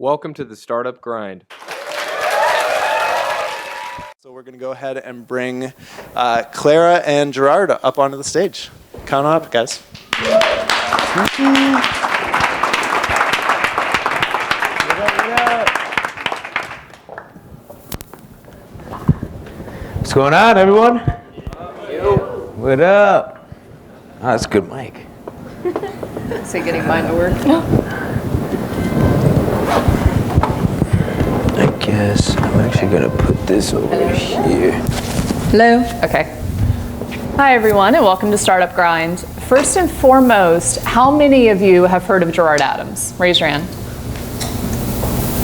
Welcome to the Startup Grind. So we're going to go ahead and bring Clara and Gerard up onto the stage. Come on up, guys. What's going on, everyone? What up? Oh, that's a good mic. So getting mine to work? I guess I'm actually gonna put this over here. Hello? Okay. Hi, everyone, and welcome to Startup Grind. First and foremost, how many of you have heard of Gerard Adams? Raise your hand.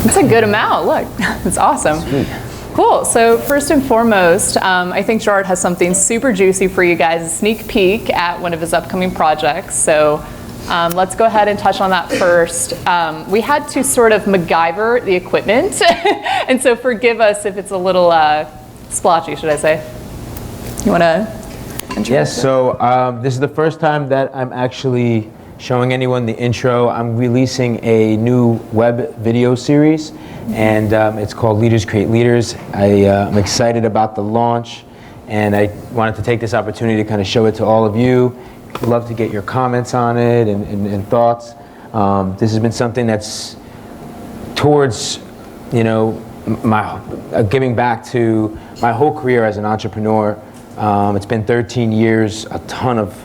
That's a good amount. Look, it's awesome. Sweet. Cool. So first and foremost, I think Gerard has something super juicy for you guys, a sneak peek at one of his upcoming projects. So let's go ahead and touch on that first. We had to sort of MacGyver the equipment, and so forgive us if it's a little splotchy, should I say. You want to introduce Yes, so this is the first time that I'm actually showing anyone the intro. I'm releasing a new web video series, and it's called Leaders Create Leaders. I'm excited about the launch, and I wanted to take this opportunity to kind of show it to all of you. I'd love to get your comments on it and thoughts. This has been something that's towards, my giving back to my whole career as an entrepreneur. It's been 13 years, a ton of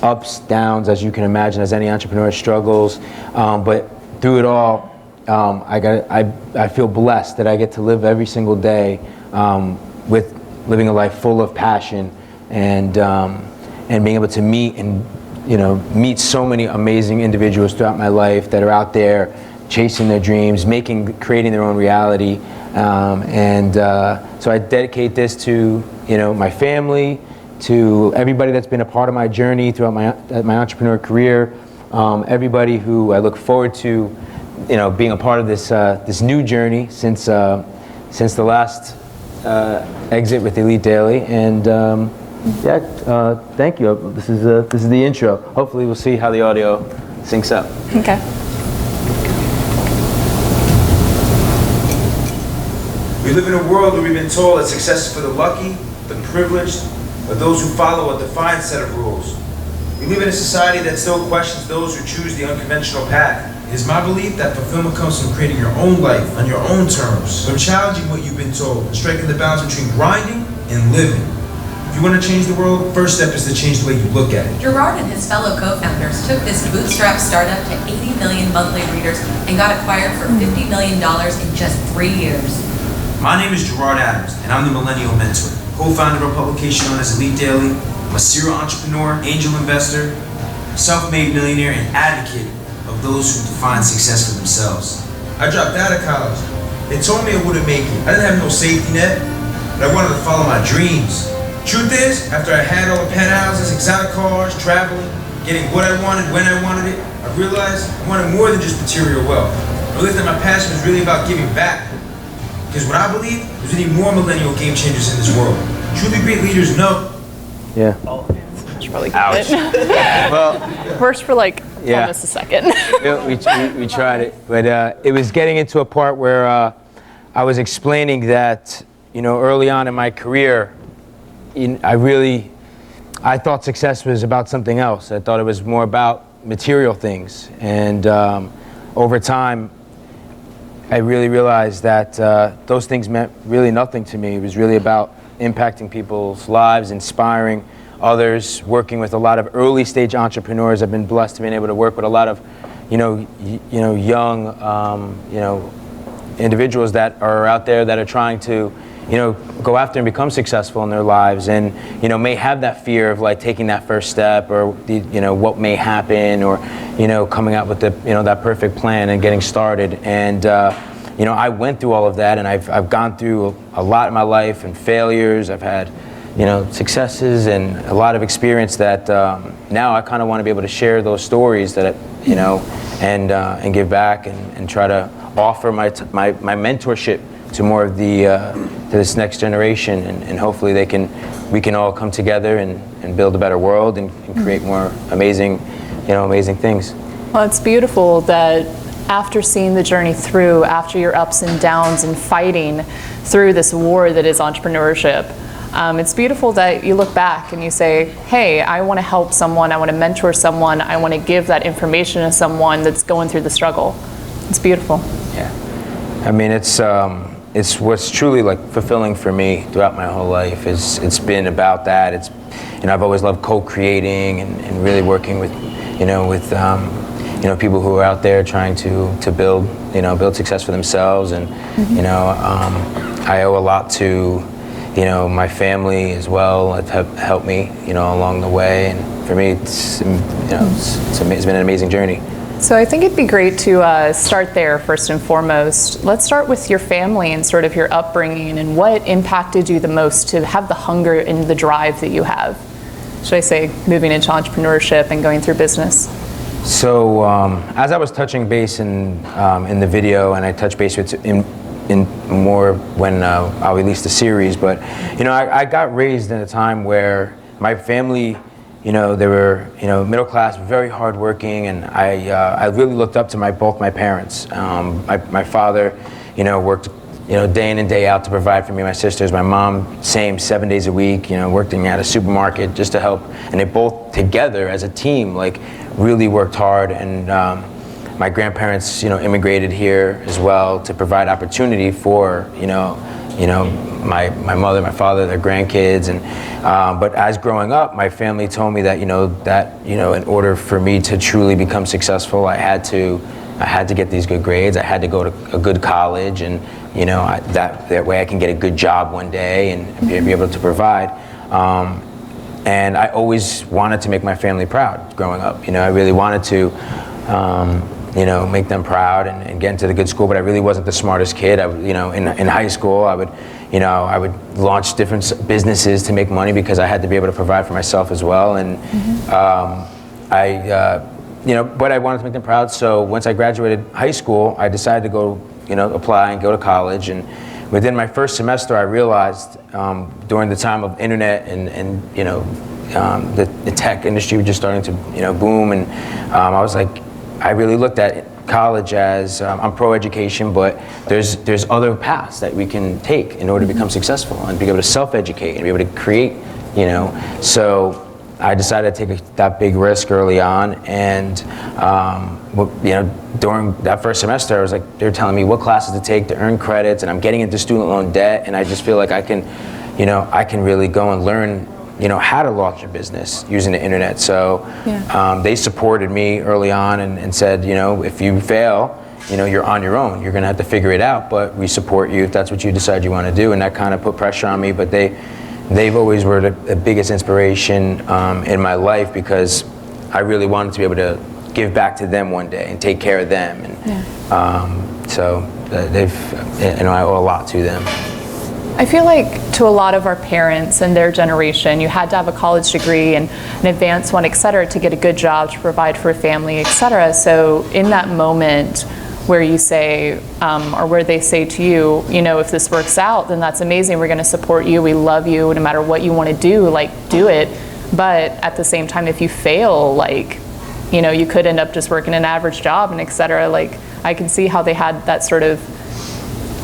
ups, downs, as you can imagine, as any entrepreneur struggles. But through it all, I feel blessed that I get to live every single day with living a life full of passion and being able to meet so many amazing individuals throughout my life that are out there chasing their dreams, creating their own reality. So I dedicate this to my family, to everybody that's been a part of my journey throughout my entrepreneur career, everybody who I look forward to, being a part of this new journey since the last exit with Elite Daily. And thank you. This is the intro. Hopefully, we'll see how the audio syncs up. Okay. We live in a world where we've been told that success is for the lucky, the privileged, or those who follow a defined set of rules. We live in a society that still questions those who choose the unconventional path. It is my belief that fulfillment comes from creating your own life on your own terms, from challenging what you've been told, and striking the balance between grinding and living. If you want to change the world, first step is to change the way you look at it. Gerard and his fellow co-founders took this bootstrap startup to 80 million monthly readers and got acquired for $50 million in just 3 years. My name is Gerard Adams, and I'm the Millennial Mentor, co-founder of a publication known as Elite Daily. I'm a serial entrepreneur, angel investor, self-made millionaire, and advocate of those who define success for themselves. I dropped out of college. They told me I wouldn't make it. I didn't have no safety net, but I wanted to follow my dreams. Truth is, after I had all the penthouses, exotic cars, traveling, getting what I wanted, when I wanted it, I realized I wanted more than just material wealth. I realized that my passion was really about giving back. Because what I believe, there's any more millennial game changers in this world. Truly great leaders know. Yeah. That's really Ouch. good. Well, Worst for almost a second. we tried it, but it was getting into a part where I was explaining that, early on in my career, I thought success was about something else. I thought it was more about material things. And over time, I really realized that those things meant really nothing to me. It was really about impacting people's lives, inspiring others, working with a lot of early stage entrepreneurs. I've been blessed to be able to work with a lot of, young, individuals that are out there that are trying to, go after and become successful in their lives, and may have that fear of taking that first step, or what may happen, or coming out with that perfect plan and getting started. And I went through all of that, and I've gone through a lot in my life, and failures. I've had successes and a lot of experience that now I kind of want to be able to share those stories that and give back and try to offer my mentorship to more of to this next generation, and hopefully we can all come together and build a better world and create more amazing things. Well, it's beautiful that after seeing the journey through, after your ups and downs and fighting through this war that is entrepreneurship, it's beautiful that you look back and you say, hey, I want to help someone, I want to mentor someone, I want to give that information to someone that's going through the struggle. It's beautiful. Yeah. I mean, it's what's truly like fulfilling for me throughout my whole life. It's been about that. It's, you know, I've always loved co-creating and really working with people who are out there trying to build success for themselves. And I owe a lot to my family as well. Have helped me along the way. And for me, it's been an amazing journey. So I think it'd be great to start there first and foremost. Let's start with your family and sort of your upbringing and what impacted you the most to have the hunger and the drive that you have. Should I say moving into entrepreneurship and going through business? So as I was touching base in the video, and I touched base with in more when I released the series, but I got raised in a time where my family, they were middle class, very hardworking, and I really looked up to both my parents. My father, worked day in and day out to provide for me and my sisters. My mom, same, 7 days a week, working at a supermarket just to help. And they both together as a team, like, really worked hard. And my grandparents, immigrated here as well to provide opportunity for, my mother, my father, their grandkids. And but as growing up, my family told me that, in order for me to truly become successful, I had to get these good grades. I had to go to a good college, and that way I can get a good job one day and be able to provide. And I always wanted to make my family proud growing up. I really wanted to, make them proud and get into the good school. But I really wasn't the smartest kid. In high school, I would launch different businesses to make money because I had to be able to provide for myself as well. And but I wanted to make them proud. So once I graduated high school, I decided to go, apply and go to college. And within my first semester, I realized during the time of internet and the tech industry was just starting to boom, and I was like, I really looked at college as I'm pro-education, but there's other paths that we can take in order to become successful and be able to self-educate and be able to create, So I decided to take that big risk early on, and during that first semester, I was like, they're telling me what classes to take to earn credits, and I'm getting into student loan debt, and I just feel like I can really go and learn, how to launch a business using the internet. So they supported me early on and said, if you fail, you're on your own. You're gonna have to figure it out, but we support you if that's what you decide you want to do. And that kind of put pressure on me, but they've always were the biggest inspiration in my life, because I really wanted to be able to give back to them one day and take care of them. And so I owe a lot to them. I feel like to a lot of our parents and their generation, you had to have a college degree and an advanced one, et cetera, to get a good job, to provide for a family, et cetera. So in that moment where you say, or where they say to you, if this works out, then that's amazing. We're going to support you. We love you. No matter what you want to do, do it. But at the same time, if you fail, you could end up just working an average job and et cetera. I can see how they had that sort of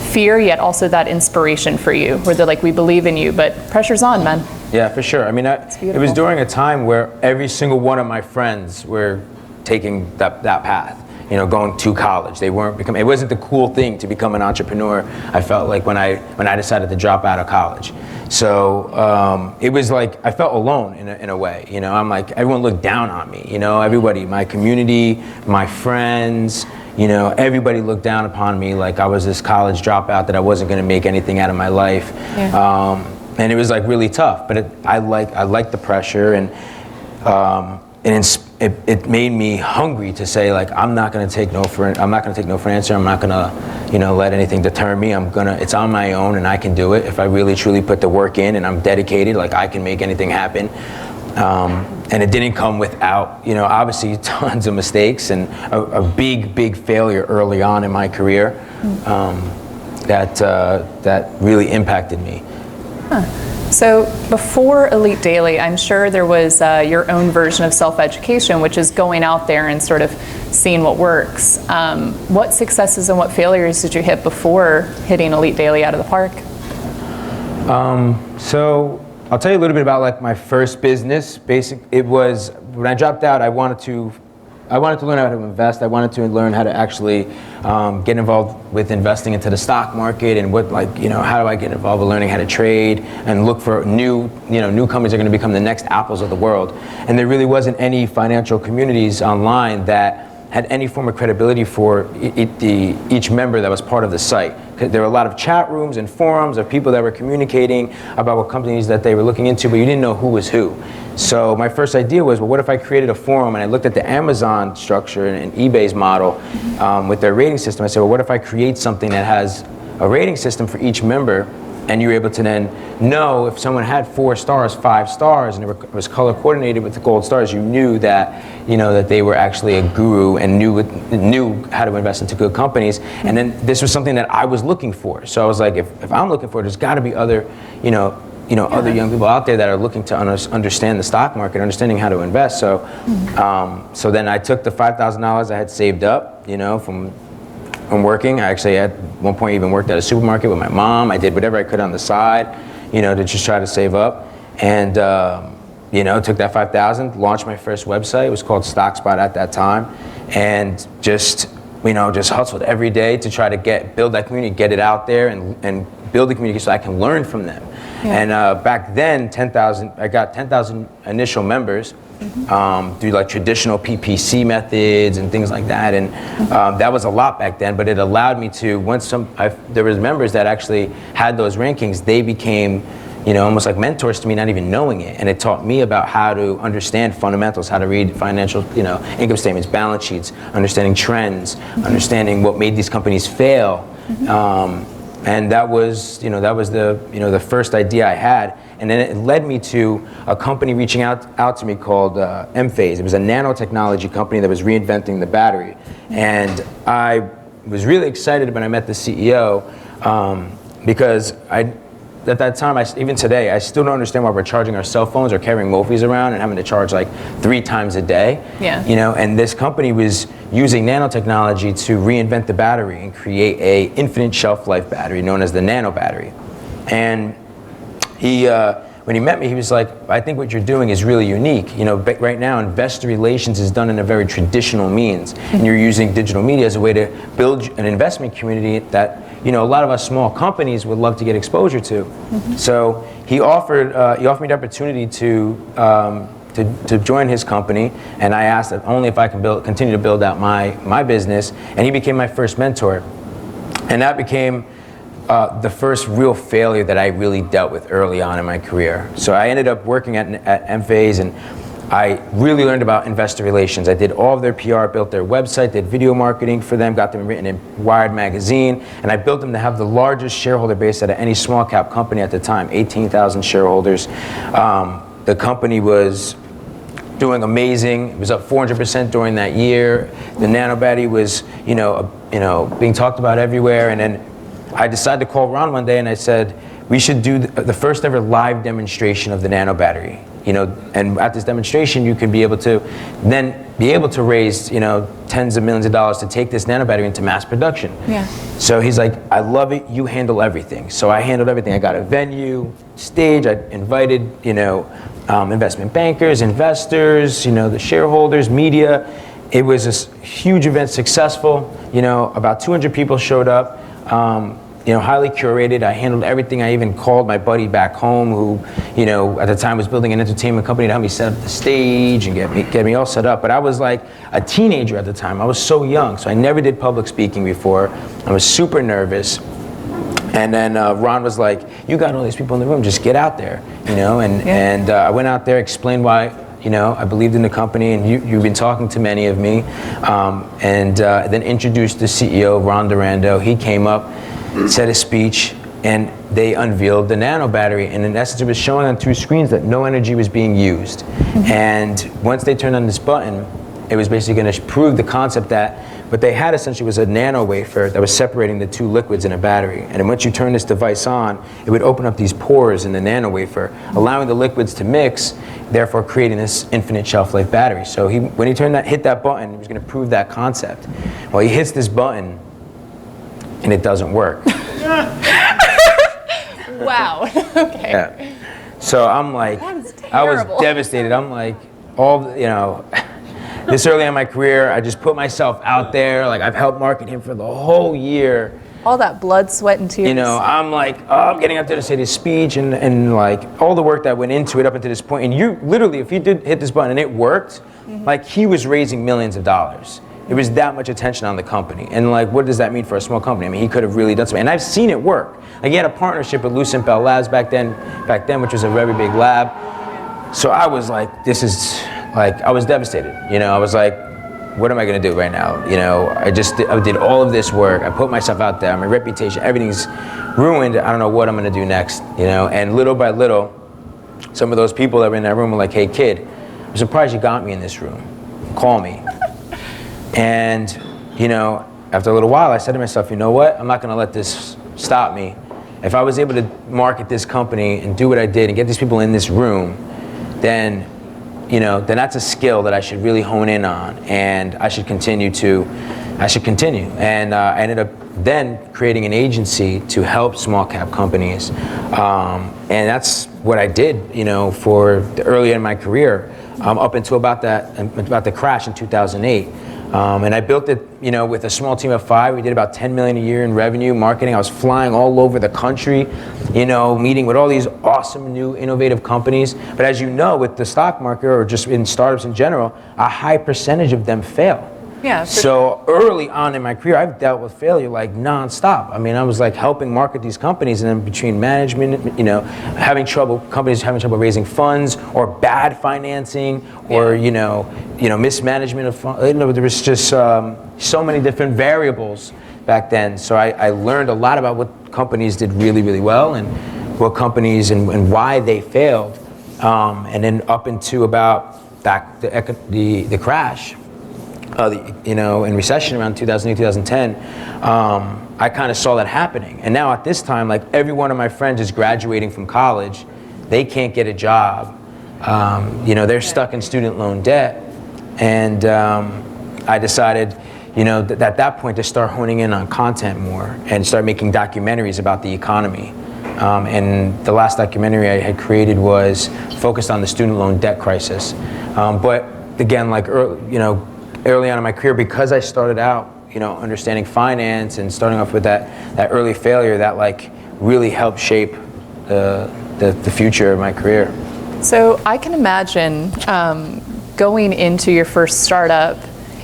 fear, yet also that inspiration for you, where they're like, we believe in you, but pressure's on, man. Yeah, for sure. I mean, it was during a time where every single one of my friends were taking that path, going to college. They weren't it wasn't the cool thing to become an entrepreneur, I felt like, when I decided to drop out of college. So it was like I felt alone in a way. I'm like, everyone looked down on me. Everybody, my community, my friends, everybody looked down upon me like I was this college dropout, that I wasn't going to make anything out of my life. Yeah. And it was really tough. But I liked the pressure, and it made me hungry to say, I'm not going to take no for an answer. I'm not going to let anything deter me. It's on my own, and I can do it if I really truly put the work in and I'm dedicated. I can make anything happen. And it didn't come without, obviously tons of mistakes and a big failure early on in my career that really impacted me. Huh. So before Elite Daily, I'm sure there was your own version of self-education, which is going out there and sort of seeing what works. What successes and what failures did you hit before hitting Elite Daily out of the park? So I'll tell you a little bit about like my first business. It was when I dropped out. I wanted to learn how to invest. I wanted to learn how to actually get involved with investing into the stock market and how do I get involved with learning how to trade and look for new companies that are going to become the next Apples of the world. And there really wasn't any financial communities online that had any form of credibility for each member that was part of the site. There were a lot of chat rooms and forums of people that were communicating about what companies that they were looking into, but you didn't know who was who. So my first idea was, well, what if I created a forum and I looked at the Amazon structure and eBay's model with their rating system. I said, well, what if I create something that has a rating system for each member, and you're able to then know if someone had 4 stars, 5 stars, and it was color coordinated with the gold stars, you knew that that they were actually a guru and knew how to invest into good companies. And then this was something that I was looking for. So I was like, if I'm looking for it, there's got to be other other young people out there that are looking to understand the stock market, understanding how to invest. So so then I took the $5,000 I had saved up, from working. I actually at one point even worked at a supermarket with my mom. I did whatever I could on the side, to just try to save up. And took that $5,000, launched my first website. It was called StockSpot at that time, and just hustled every day to try to build that community, get it out there, and build the community so I can learn from them. Yeah. And back then, I got 10,000 initial members. Through like traditional PPC methods and things like that, and that was a lot back then. But it allowed me to there was members that actually had those rankings. They became, almost like mentors to me, not even knowing it. And it taught me about how to understand fundamentals, how to read financial, income statements, balance sheets, understanding trends, understanding what made these companies fail. And that was the first idea I had. And then it led me to a company reaching out to me called M-Phase. It was a nanotechnology company that was reinventing the battery. And I was really excited when I met the CEO because at that time, even today, I still don't understand why we're charging our cell phones or carrying Mophis around and having to charge like 3 times a day. Yeah. And this company was using nanotechnology to reinvent the battery and create a infinite shelf life battery known as the nano battery. And when he met me, he was like, I think what you're doing is really unique. Right now, investor relations is done in a very traditional means, and you're using digital media as a way to build an investment community that a lot of us small companies would love to get exposure to. So he offered me the opportunity to join his company, and I asked that only if I can continue to build out my business, and he became my first mentor, and that became the first real failure that I really dealt with early on in my career. So I ended up working at M-Phase, and I really learned about investor relations. I did all of their PR, built their website, did video marketing for them, got them written in Wired magazine, and I built them to have the largest shareholder base out of any small cap company at the time, 18,000 shareholders. The company was doing amazing. It was up 400% during that year. The nano battery was, being talked about everywhere. And then I decided to call Ron one day and I said, we should do the first ever live demonstration of the nano battery. And at this demonstration, you could be able to raise, tens of millions of dollars to take this nano battery into mass production. Yeah. So he's like, I love it. You handle everything. So I handled everything. I got a venue, stage. I invited, investment bankers, investors, the shareholders, media. It was a huge event, successful. About 200 people showed up. Highly curated. I handled everything. I even called my buddy back home who, at the time was building an entertainment company to help me set up the stage and get me all set up. But I was like a teenager at the time. I was so young, so I never did public speaking before. I was super nervous. And then Ron was like, you got all these people in the room, just get out there, And I went out there, explained why, I believed in the company, and you've been talking to many of me, and then introduced the CEO, Ron Durando. He came up, said a speech, and they unveiled the nano battery. And in essence, it was showing on 2 screens that no energy was being used. And once they turned on this button, it was basically going to prove the concept that what they had essentially was a nano wafer that was separating the 2 liquids in a battery. And then once you turn this device on, it would open up these pores in the nano wafer, allowing the liquids to mix therefore creating this infinite shelf life battery. So when he hit that button, he was going to prove that concept. Well, he hits this button, and it doesn't work. Wow. Okay. Yeah. So I'm like, I was devastated. I'm like, this early in my career, I just put myself out there. Like, I've helped market him for the whole year. All that blood, sweat, and tears. I'm like, I'm getting up there to say this speech and like all the work that went into it up until this point. And you literally, if you did hit this button and it worked, like he was raising millions of dollars. It was that much attention on the company. And like, what does that mean for a small company? I mean, he could have really done something. And I've seen it work. Like, he had a partnership with Lucent Bell Labs back then, which was a very big lab. So I was like, I was devastated. I was like, what am I gonna do right now? I did all of this work. I put myself out there. My reputation, everything's ruined. I don't know what I'm gonna do next. And little by little, some of those people that were in that room were like, hey kid, I'm surprised you got me in this room. Call me. And after a little while, I said to myself, you know what? I'm not gonna let this stop me. If I was able to market this company and do what I did and get these people in this room, then that's a skill that I should really hone in on, and I should continue. And I ended up then creating an agency to help small cap companies. And that's what I did, for the early in my career, up until about the crash in 2008. And I built it, with a small team of 5. We did about 10 million a year in revenue, marketing. I was flying all over the country, meeting with all these awesome new innovative companies. But as you know, with the stock market or just in startups in general, a high percentage of them fail. Yeah. So early on in my career, I've dealt with failure like nonstop. I mean, I was like helping market these companies, and then between management, companies having trouble raising funds, or bad financing, or mismanagement of funds. There was just so many different variables back then. So I learned a lot about what companies did really, really well, and what companies and why they failed. And then up into about the crash. In recession around 2008, 2010, I kind of saw that happening. And now at this time, like, every one of my friends is graduating from college. They can't get a job. They're stuck in student loan debt. And I decided, at that point to start honing in on content more and start making documentaries about the economy. And the last documentary I had created was focused on the student loan debt crisis. But again, like, early on in my career, because I started out, understanding finance and starting off with that early failure, that like really helped shape the future of my career. So I can imagine going into your first startup,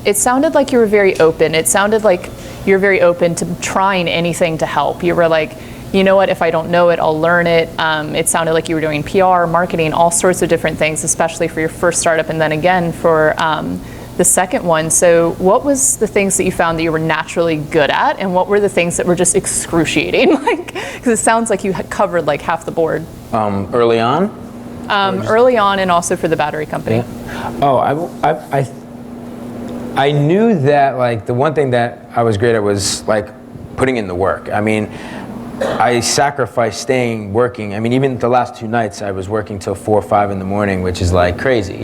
it sounded like you were very open. It sounded like you were very open to trying anything to help. You were like, you know what, if I don't know it, I'll learn it. It sounded like you were doing PR, marketing, all sorts of different things, especially for your first startup, and then again for the second one. So what was the things that you found that you were naturally good at, and what were the things that were just excruciating? Because it sounds like you had covered like half the board. Early on? Early on, and also for the battery company. Yeah. Oh, I knew that, like, the one thing that I was great at was like putting in the work. I mean, I sacrificed working. I mean, even the last 2 nights, I was working till 4 or 5 in the morning, which is like crazy,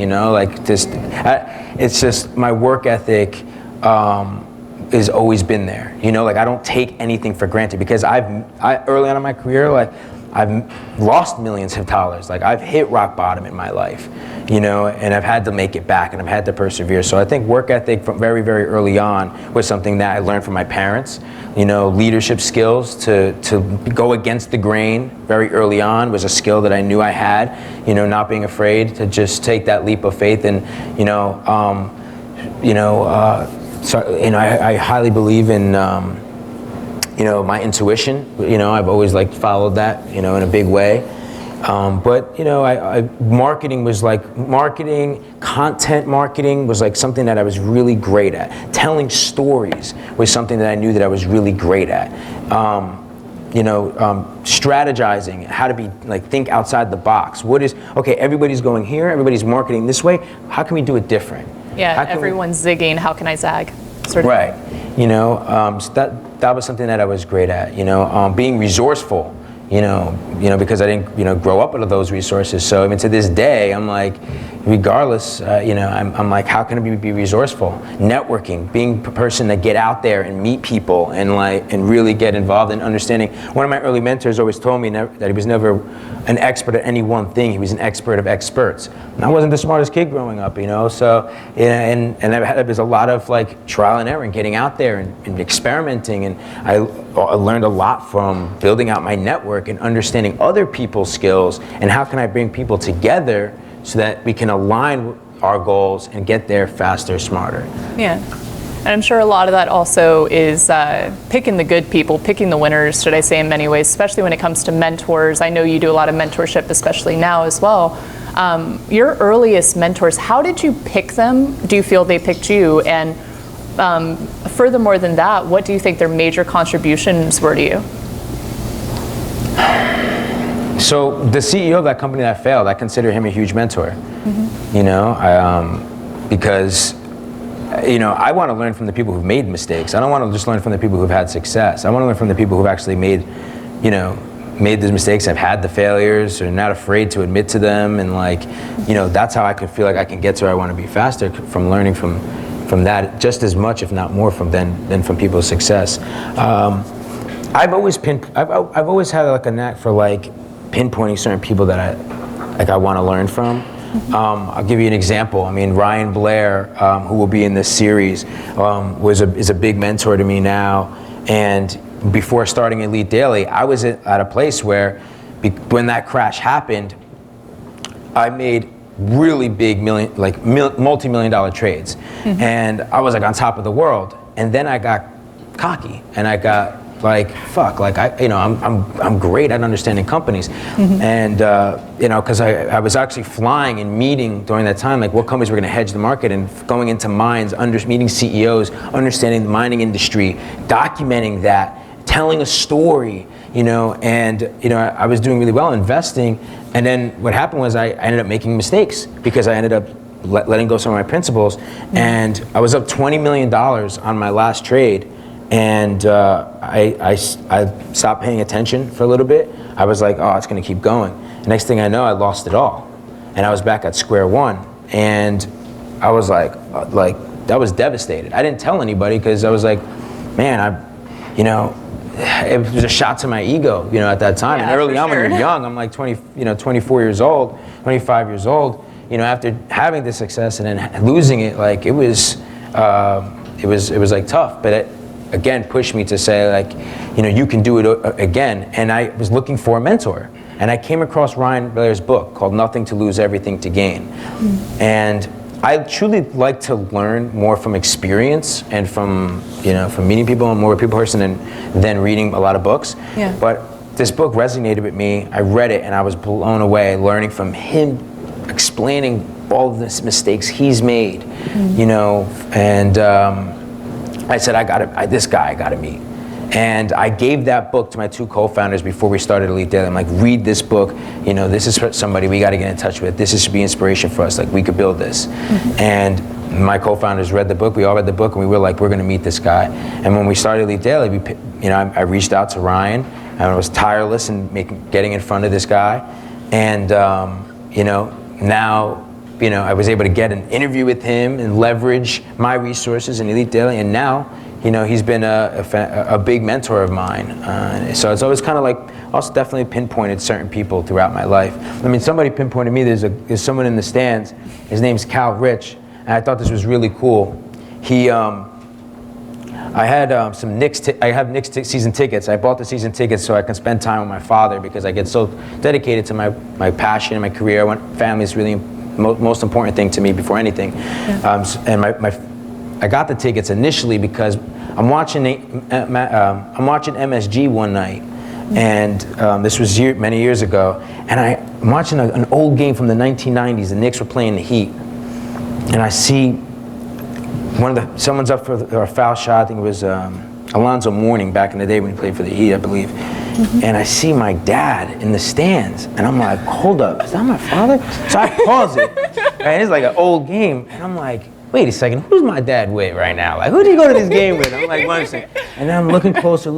it's just my work ethic has always been there. Like, I don't take anything for granted, because early on in my career, like, I've lost millions of dollars. Like, I've hit rock bottom in my life, and I've had to make it back, and I've had to persevere. So I think work ethic from very, very early on was something that I learned from my parents. Leadership skills to go against the grain very early on was a skill that I knew I had. Not being afraid to just take that leap of faith, and I highly believe in my intuition. I've always like followed that, in a big way. But marketing was like content marketing was like something that I was really great at. Telling stories was something that I knew that I was really great at. Strategizing, how to be think outside the box. Everybody's going here, everybody's marketing this way. How can we do it different? Yeah, everyone's zigging. How can I zag? Sort of. Right. So that was something that I was great at. Being resourceful. because I didn't, grow up with those resources. So I mean, to this day, I'm like, regardless, I'm like, how can I be resourceful? Networking, being a person to get out there and meet people and really get involved in understanding. One of my early mentors always told me that he was never an expert at any one thing. He was an expert of experts. And I wasn't the smartest kid growing up, so, and there was a lot of like trial and error and getting out there and experimenting. And I learned a lot from building out my network and understanding other people's skills and how can I bring people together so that we can align our goals and get there faster, smarter. Yeah. And I'm sure a lot of that also is picking the good people, picking the winners, should I say, in many ways, especially when it comes to mentors. I know you do a lot of mentorship, especially now as well. Your earliest mentors, how did you pick them? Do you feel they picked you? And furthermore than that, what do you think their major contributions were to you? So the CEO of that company that failed, I consider him a huge mentor. Because I want to learn from the people who've made mistakes. I don't want to just learn from the people who've had success. I want to learn from the people who've actually made those mistakes, have had the failures, are not afraid to admit to them, and that's how I can feel like I can get to where I want to be faster, from learning from that just as much, if not more, than from people's success. I've always had like a knack for like pinpointing certain people that I want to learn from. I'll give you an example. I mean, Ryan Blair, who will be in this series, is a big mentor to me now. And before starting Elite Daily, I was at a place where, when that crash happened, I made really big multi-million dollar trades, and I was like on top of the world. And then I got cocky, and I got like, fuck, like I'm great at understanding companies, and because I was actually flying and meeting during that time, like what companies were going to hedge the market, and going into mines, meeting CEOs, understanding the mining industry, documenting that, telling a story, and I was doing really well investing. And then what happened was I ended up making mistakes because I ended up letting go some of my principles, and I was up $20 million on my last trade. And I stopped paying attention for a little bit. I was like, oh, it's going to keep going. The next thing I know, I lost it all, and I was back at square one. And I was like I was devastated. I didn't tell anybody because I was like, man, it was a shot to my ego, at that time. And early on, when you're young, I'm like 24 years old, 25 years old. After having this success and then losing it, like it was like tough, but again pushed me to say, like, you can do it again. And I was looking for a mentor, and I came across Ryan Blair's book called Nothing to Lose, Everything to Gain. And I truly like to learn more from experience and from meeting people, and more a people person than reading a lot of books. Yeah. But this book resonated with me. I read it and I was blown away, learning from him, explaining all of the mistakes he's made, and I said, this guy I gotta meet. And I gave that book to my two co-founders before we started Elite Daily. I'm like, read this book. This is somebody we got to get in touch with. This should be inspiration for us. Like, we could build this. And my co-founders read the book. We all read the book, and we were like, we're going to meet this guy. And when we started Elite Daily, I reached out to Ryan, and I was tireless in getting in front of this guy. And now, I was able to get an interview with him and leverage my resources in Elite Daily. And now, he's been a big mentor of mine. So it's always kind of like, also definitely pinpointed certain people throughout my life. I mean, somebody pinpointed me. There's someone in the stands. His name's Cal Rich, and I thought this was really cool. I had some Knicks. I have Knicks season tickets. I bought the season tickets so I can spend time with my father, because I get so dedicated to my passion and my career. Family is really most important thing to me before anything. Yeah. And I got the tickets initially because I'm watching MSG one night, and this was many years ago, and I'm watching an old game from the 1990s. The Knicks were playing the Heat, and I see someone's up for a foul shot. I think it was Alonzo Mourning back in the day when he played for the Heat, I believe. And I see my dad in the stands, and I'm like, hold up, is that my father? So I pause it, and it's like an old game, and I'm like, wait a second, who's my dad with right now? Like, who do you go to this game with? I'm like, one second. And then I'm looking closer,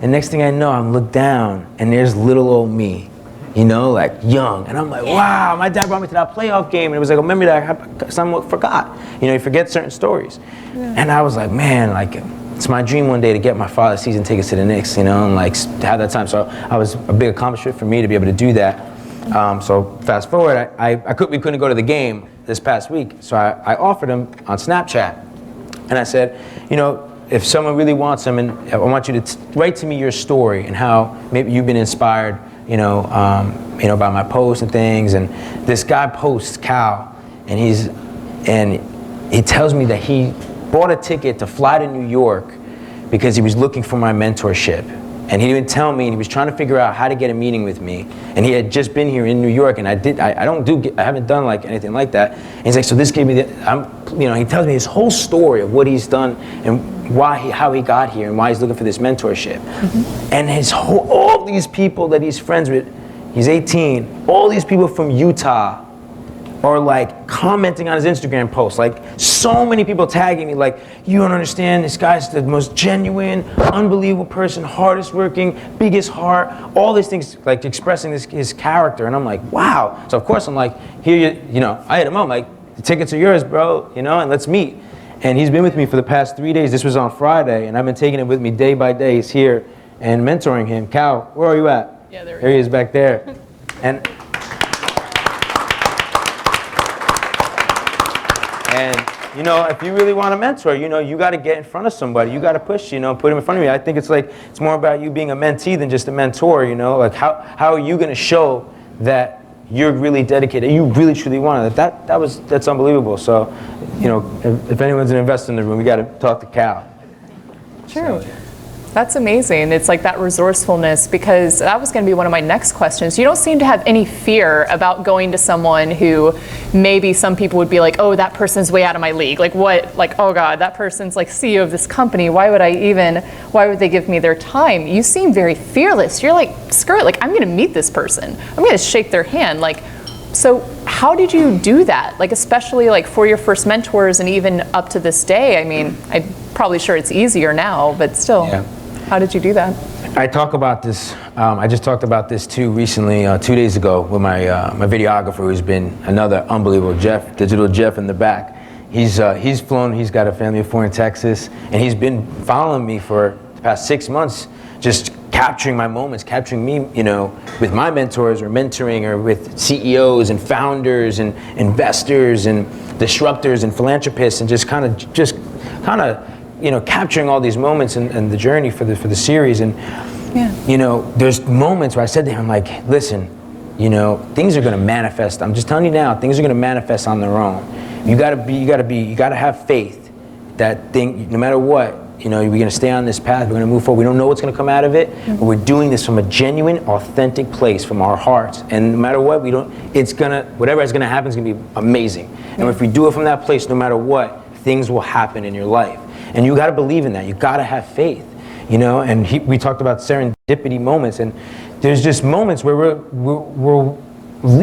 and next thing I know, I'm looked down, and there's little old me, you know, like young. And I'm like, wow, my dad brought me to that playoff game, and it was like a memory that I somewhat forgot. You know, you forget certain stories. Yeah. And I was like, man, like, it's my dream one day to get my father's season tickets to the Knicks, you know, and like to have that time. So I was a big accomplishment for me to be able to do that. So fast forward, we couldn't go to the game this past week, so I offered him on Snapchat, and I said, you know, if someone really wants him, and I want you to write to me your story and how maybe you've been inspired, you know, by my posts and things. And this guy posts Cal, and he tells me that he bought a ticket to fly to New York because he was looking for my mentorship. And he didn't tell me, and he was trying to figure out how to get a meeting with me. And he had just been here in New York, and I haven't done like anything like that. And he's like, so this gave me he tells me his whole story of what he's done and how he got here and why he's looking for this mentorship. Mm-hmm. And all these people that he's friends with, he's 18, all these people from Utah are like commenting on his Instagram posts. Like, so many people tagging me, like, you don't understand, this guy's the most genuine, unbelievable person, hardest working, biggest heart, all these things, like expressing his character. And I'm like, wow. So of course I'm like, here, I hit him up, like, the tickets are yours, bro, and let's meet. And he's been with me for the past 3 days. This was on Friday, and I've been taking it with me day by day. He's here and mentoring him. Cal, where are you at? Yeah, there he is back there. And if you really want a mentor, you got to get in front of somebody. You got to push, put him in front of me. I think it's more about you being a mentee than just a mentor, like how are you going to show that you're really dedicated, you really truly want it. That's unbelievable. So, if anyone's an investor in the room, we got to talk to Cal. True. That's amazing. It's like that resourcefulness, because that was going to be one of my next questions. You don't seem to have any fear about going to someone who maybe some people would be like, oh, that person's way out of my league. Like, what? Like, oh God, that person's like CEO of this company. Why would they give me their time? You seem very fearless. You're like, screw it. Like, I'm going to meet this person. I'm going to shake their hand. Like, so how did you do that? Like, especially like for your first mentors and even up to this day. I mean, I'm probably sure it's easier now, but still. Yeah. How did you do that? I talk about this. I just talked about this too recently, 2 days ago, with my videographer, who's been another unbelievable Jeff, Digital Jeff in the back. He's flown. He's got a family of 4 in Texas, and he's been following me for the past 6 months, just capturing my moments, capturing me, with my mentors or mentoring, or with CEOs and founders and investors and disruptors and philanthropists, and just kind of. Capturing all these moments and the journey for the series. And, there's moments where I said to him, like, listen, things are going to manifest. I'm just telling you now, things are going to manifest on their own. You got to have faith that thing, no matter what, we're going to stay on this path. We're going to move forward. We don't know what's going to come out of it, but we're doing this from a genuine, authentic place, from our hearts. And no matter what, whatever is going to happen is going to be amazing. And if we do it from that place, no matter what, things will happen in your life. And you got to believe in that. You got to have faith, And we talked about serendipity moments, and there's just moments where we're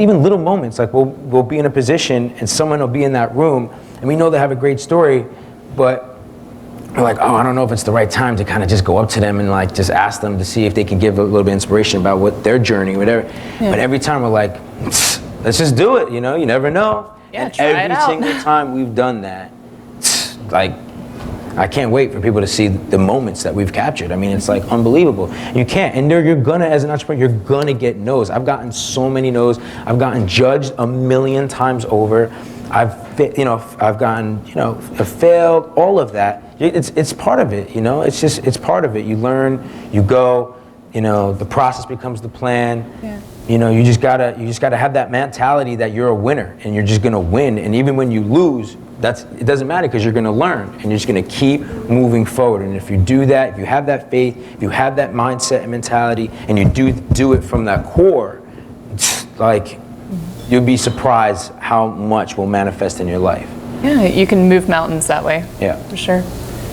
even little moments, like we'll be in a position, and someone will be in that room, and we know they have a great story, but we're like, oh, I don't know if it's the right time to kind of just go up to them and like just ask them to see if they can give a little bit of inspiration about what their journey, whatever. Yeah. But every time we're like, let's just do it. You never know. Yeah, and try every it out. single time we've done that, like, I can't wait for people to see the moments that we've captured. I mean, it's like unbelievable. You can't, and you're gonna, as an entrepreneur, you're gonna get no's. I've gotten so many no's. I've gotten judged 1,000,000 times over. I've gotten, failed, all of that. It's part of it, it's part of it. You learn, you go, the process becomes the plan. Yeah. You just gotta have that mentality that you're a winner and you're just gonna win. And even when you lose, it doesn't matter, because you're gonna learn and you're just gonna keep moving forward. And if you do that, if you have that faith, if you have that mindset and mentality, and you do it from that core, like, you'll be surprised how much will manifest in your life. Yeah, you can move mountains that way. Yeah. For sure.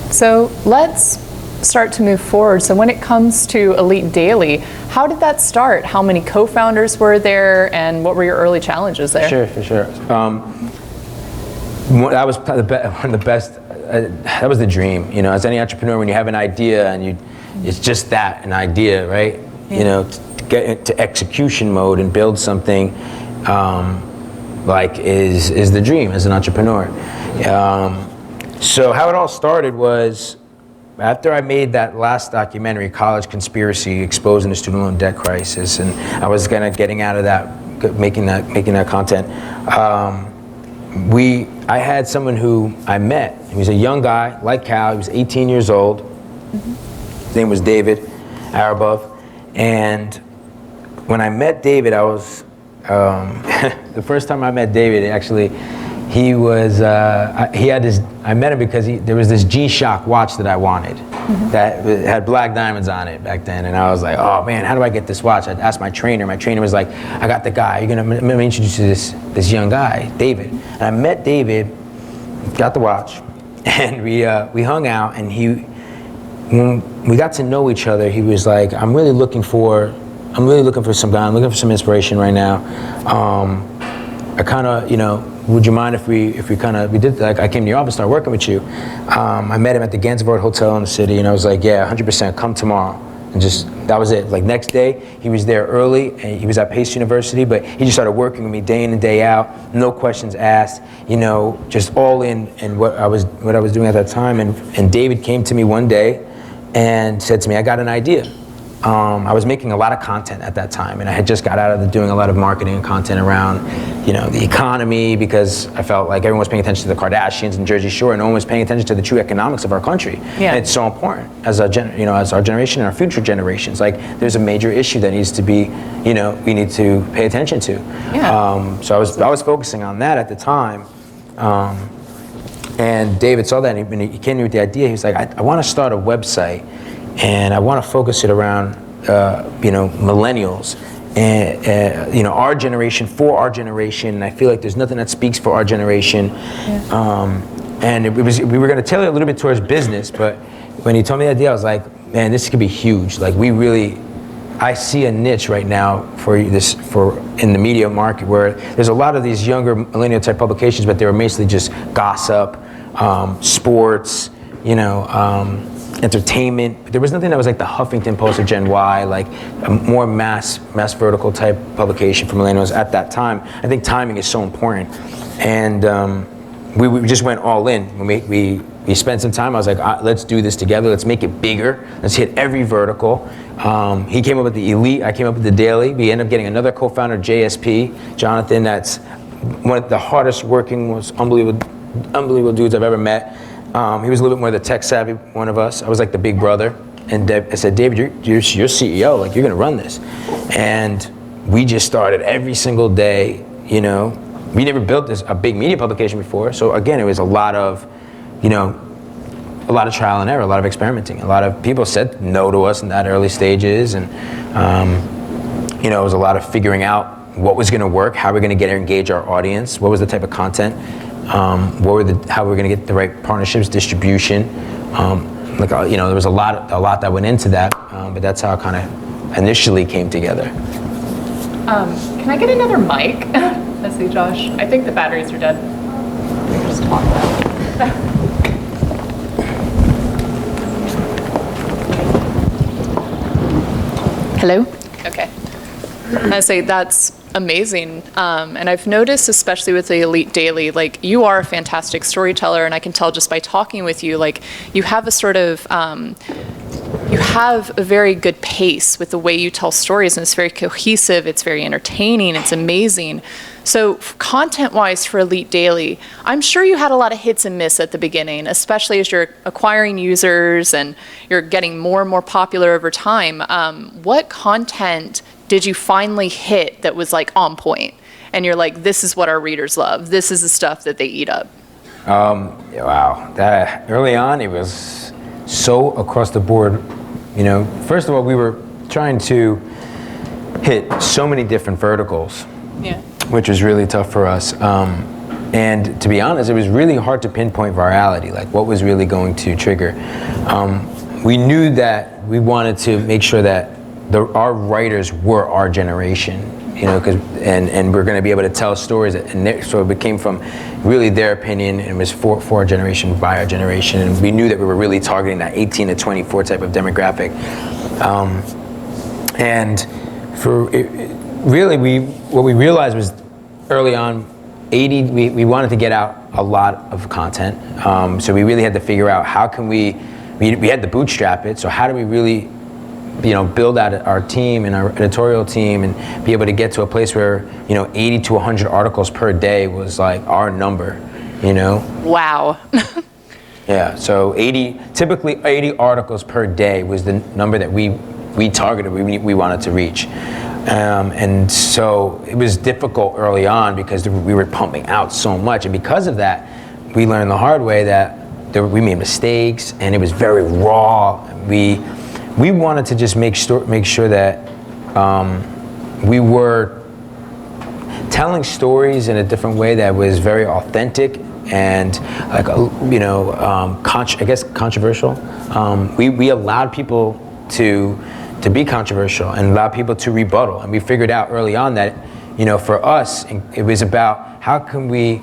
So let's start to move forward. So when it comes to Elite Daily, how did that start? How many co-founders were there, and what were your early challenges there? For sure. That was probably one of the best. That was the dream, you know. As any entrepreneur, when you have an idea and it's just that, an idea, right? Yeah. You know, to get into execution mode and build something, like is the dream as an entrepreneur. So how it all started was after I made that last documentary, College Conspiracy, exposing the student loan debt crisis, and I was kind of getting out of that, making that content. I had someone who I met. He was a young guy, like Cal. He was 18 years old. His name was David Arabov. And when I met David, I was, the first time I met David, actually, he was, I met him because there was this G-Shock watch that I wanted that had black diamonds on it back then. And I was like, oh man, how do I get this watch? I asked my trainer. My trainer was like, I got the guy. Let me introduce you to this young guy, David. And I met David, got the watch, and we hung out, and when we got to know each other, he was like, I'm really looking for some guy. I'm looking for some inspiration right now. I kind of, you know, would you mind if we did, like, I came to your office, started working with you. I met him at the Gansevoort Hotel in the city, and I was like, yeah, 100%, come tomorrow. And just, that was it. Like, next day, he was there early, and he was at Pace University, but he just started working with me day in and day out, no questions asked, you know, just all in what I was doing at that time. And David came to me one day and said to me, I got an idea. I was making a lot of content at that time, and I had just got out of doing a lot of marketing and content around, you know, the economy, because I felt like everyone was paying attention to the Kardashians and Jersey Shore, and no one was paying attention to the true economics of our country. Yeah. And it's so important as our generation and our future generations. Like, there's a major issue that needs to be, you know, we need to pay attention to. Yeah. So I was focusing on that at the time. And David saw that, and he came to me with the idea. He was like, I want to start a website, and I want to focus it around, you know, millennials, and you know, our generation, for our generation. And I feel like there's nothing that speaks for our generation. Yeah. And we were going to tailor it a little bit towards business, but when he told me the idea, I was like, man, this could be huge. Like, I see a niche right now in the media market where there's a lot of these younger millennial type publications, but they were basically just gossip, sports, you know, entertainment. There was nothing that was like the Huffington Post or Gen Y, like a more mass vertical type publication for millennials at that time. I think timing is so important. And we just went all in. When we spent some time, I was like, let's do this together. Let's make it bigger. Let's hit every vertical. He came up with the Elite. I came up with the Daily. We ended up getting another co-founder, JSP, Jonathan. That's one of the hardest working, most unbelievable dudes I've ever met. He was a little bit more the tech savvy one of us. I was like the big brother. And I said, David, you're CEO. Like, you're going to run this. And we just started every single day. You know, we never built a big media publication before. So again, it was a lot of, you know, a lot of trial and error, a lot of experimenting. A lot of people said no to us in that early stages, and you know, it was a lot of figuring out what was going to work, how we're going to engage our audience, what was the type of content, how we're going to get the right partnerships, distribution. Like, you know, there was a lot that went into that, but that's how it kind of initially came together. Can I get another mic? I see Josh. I think the batteries are dead. We can just talk about it. Hello? Okay. I say that's amazing. And I've noticed, especially with the Elite Daily, like, you are a fantastic storyteller, and I can tell just by talking with you, like, you have a sort of, you have a very good pace with the way you tell stories, and it's very cohesive, it's very entertaining, it's amazing. So content-wise for Elite Daily, I'm sure you had a lot of hits and miss at the beginning, especially as you're acquiring users and you're getting more and more popular over time. What content did you finally hit that was like on point? And you're like, this is what our readers love. This is the stuff that they eat up. Wow. Early on, it was so across the board. You know, first of all, we were trying to hit so many different verticals. Yeah. Which was really tough for us. And to be honest, it was really hard to pinpoint virality, like what was really going to trigger. We knew that we wanted to make sure that our writers were our generation. and we're going to be able to tell stories. So it came from really their opinion, and it was for our generation by our generation, and we knew that we were really targeting that 18 to 24 type of demographic. And what we realized was early on, we wanted to get out a lot of content. So we really had to figure out how can we had to bootstrap it. So how do we really, build out our team and our editorial team and be able to get to a place where, 80 to 100 articles per day was like our number, Wow. Yeah, so typically 80 articles per day was the number that we targeted, we wanted to reach. And so it was difficult early on because we were pumping out so much. And because of that, we learned the hard way that we made mistakes and it was very raw. We wanted to just make sure that we were telling stories in a different way that was very authentic and controversial. We allowed people to be controversial and allow people to rebuttal. And we figured out early on that, for us, it was about how can we,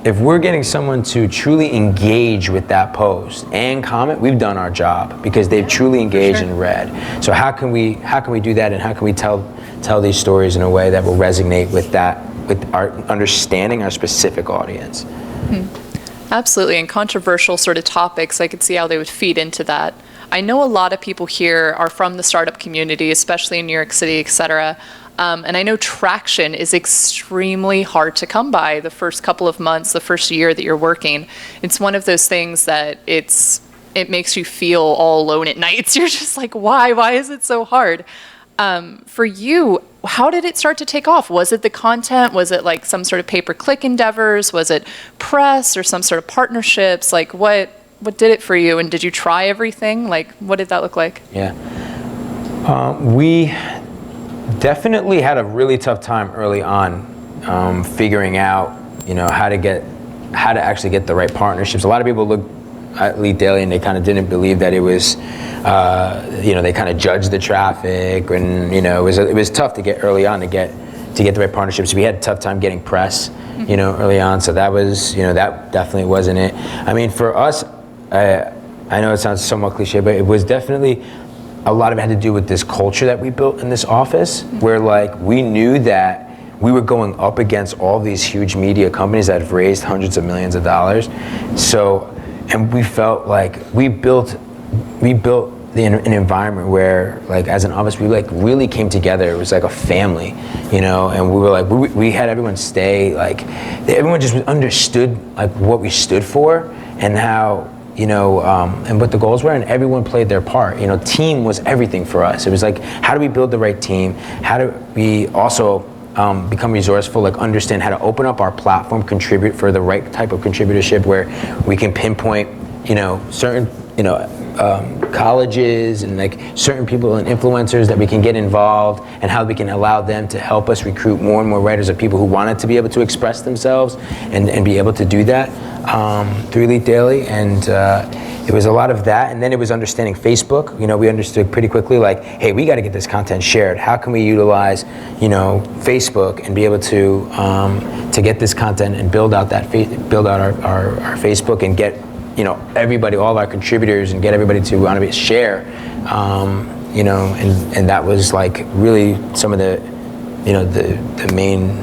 if we're getting someone to truly engage with that post and comment, we've done our job because they've truly engaged and read. So how can we do that, and how can we tell these stories in a way that will resonate with our understanding our specific audience? Absolutely, and controversial sort of topics, I could see how they would feed into that. I know a lot of people here are from the startup community, especially in New York City, et cetera. And I know traction is extremely hard to come by the first couple of months, the first year that you're working. It's one of those things that it makes you feel all alone at nights. You're just like, why? Why is it so hard? For you, how did it start to take off? Was it the content? Was it like some sort of pay-per-click endeavors? Was it press or some sort of partnerships? Like what did it for you? And did you try everything? Like, what did that look like? Yeah. We definitely had a really tough time early on figuring out, how to actually get the right partnerships. A lot of people look at Lead Daily and they kind of didn't believe that it was, they kind of judged the traffic, and it was tough to get early on to get the right partnerships. We had a tough time getting press, early on. So that was, that definitely wasn't it. I mean, for us, I know it sounds somewhat cliche, but it was definitely, a lot of it had to do with this culture that we built in this office, where like we knew that we were going up against all these huge media companies that have raised hundreds of millions of dollars. So, and we felt like we built an environment where, like, as an office, we like really came together. It was like a family, and we were like, we had everyone stay, like, everyone just understood like what we stood for and how, and what the goals were, and everyone played their part. Team was everything for us. It was like, how do we build the right team? How do we also become resourceful, like understand how to open up our platform, contribute for the right type of contributorship, where we can pinpoint, certain, colleges and like certain people and influencers that we can get involved, and how we can allow them to help us recruit more and more writers of people who wanted to be able to express themselves and be able to do that through Elite Daily. And it was a lot of that. And then it was understanding Facebook. We understood pretty quickly, like, hey, we got to get this content shared. How can we utilize, Facebook and be able to get this content and build out our Facebook and get, everybody, all of our contributors, and get everybody to want to share, and that was like really some of the, the main,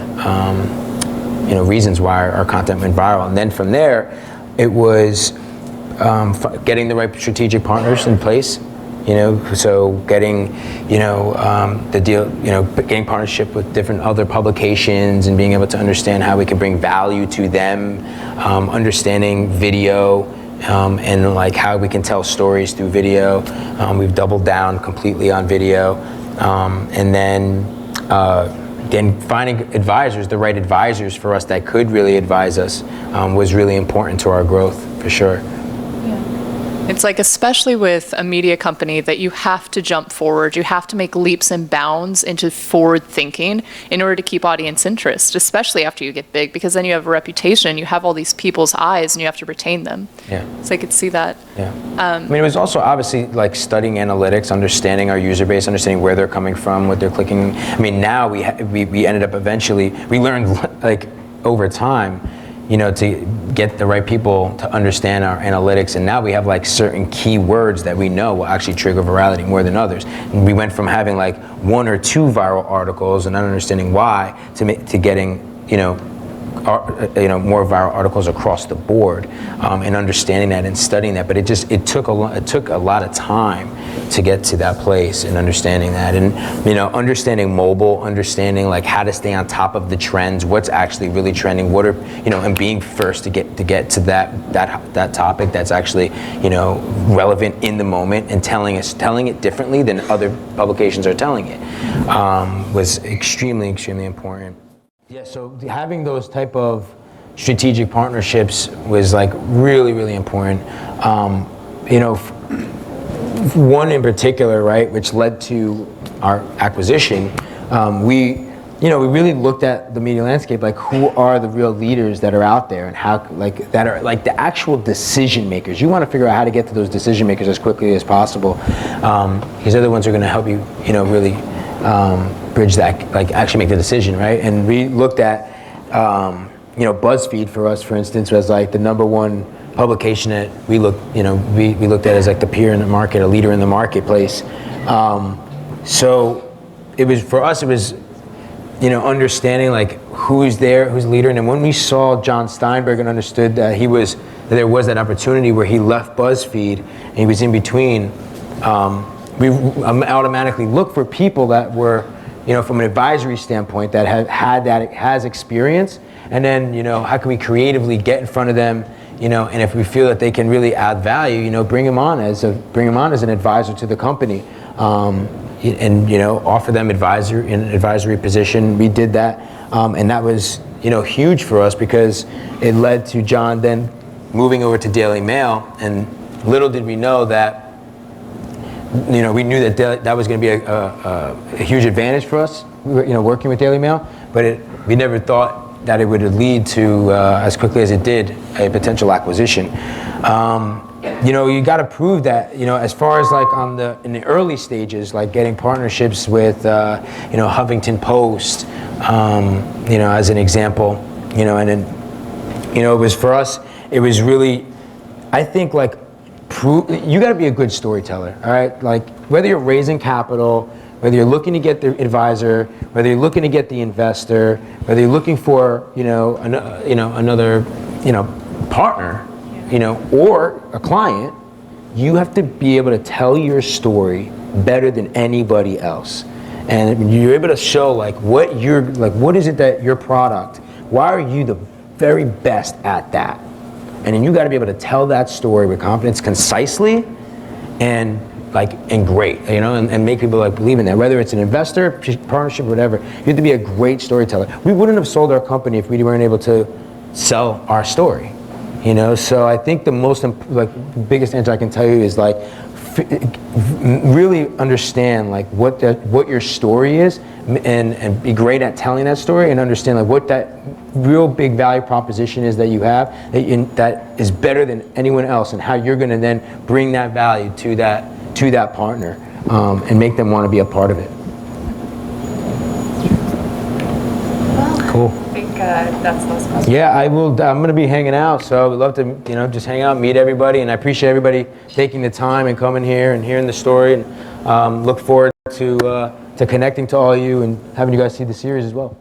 reasons why our content went viral. And then from there, it was getting the right strategic partners in place, so getting, the deal, getting partnership with different other publications and being able to understand how we can bring value to them, understanding video, and like how we can tell stories through video. We've doubled down completely on video, and then finding advisors, the right advisors for us that could really advise us, was really important to our growth, for sure. It's like, especially with a media company, that you have to jump forward. You have to make leaps and bounds into forward thinking in order to keep audience interest, especially after you get big, because then you have a reputation, you have all these people's eyes, and you have to retain them. Yeah. So I could see that. Yeah. I mean, it was also obviously like studying analytics, understanding our user base, understanding where they're coming from, what they're clicking. I mean, now we ended up eventually, we learned like over time, you know, to get the right people to understand our analytics, and now we have like certain keywords that we know will actually trigger virality more than others. And we went from having like 1 or 2 viral articles and not understanding why to getting, more viral articles across the board, and understanding that and studying that. But it took a lot of time to get to that place and understanding that, and understanding mobile, understanding like how to stay on top of the trends, what's actually really trending, what are and being first to get to that topic that's actually relevant in the moment, and telling it differently than other publications are telling it, was extremely important. Yeah, so having those type of strategic partnerships was like really important. One in particular, right, which led to our acquisition. We really looked at the media landscape, like who are the real leaders that are out there, and how that are like the actual decision makers. You want to figure out how to get to those decision makers as quickly as possible, because they're the ones who are going to help you, really bridge that, like actually make the decision, right? And we looked at, BuzzFeed for us, for instance, was like the #1 publication that we looked at as like the peer in the market, a leader in the marketplace. So it was, for us, it was, understanding like who's there, who's the leader. And then when we saw John Steinberg and understood that there was that opportunity where he left BuzzFeed and he was in between, we automatically looked for people that were, from an advisory standpoint, that has experience, and then, how can we creatively get in front of them, and if we feel that they can really add value, bring them on as an advisor to the company, and offer them advisory position. We did that, and that was huge for us, because it led to John then moving over to Daily Mail, and little did we know that. We knew that that was going to be a huge advantage for us, working with Daily Mail, but we never thought that it would lead to, as quickly as it did, a potential acquisition. You got to prove that, as far as like in the early stages, like getting partnerships with, Huffington Post, as an example, and then, it was for us, it was really, I think, like, you got to be a good storyteller, all right? Like, whether you're raising capital, whether you're looking to get the advisor, whether you're looking to get the investor, whether you're looking for another partner, or a client, you have to be able to tell your story better than anybody else. And you're able to show what is it that your product, why are you the very best at that? And then you got to be able to tell that story with confidence, concisely, and great, and make people believe in that. Whether it's an investor, partnership, whatever, you have to be a great storyteller. We wouldn't have sold our company if we weren't able to sell our story, So I think the most biggest answer I can tell you is really understand what your story is, and be great at telling that story, and understand what that real big value proposition is that you have that is better than anyone else, and how you're going to then bring that value to that partner, and make them want to be a part of it. Cool. I think that's the most possible. Yeah, I'm going to be hanging out, so I would love to, just hang out, meet everybody, and I appreciate everybody taking the time and coming here and hearing the story, and look forward to connecting to all of you and having you guys see the series as well.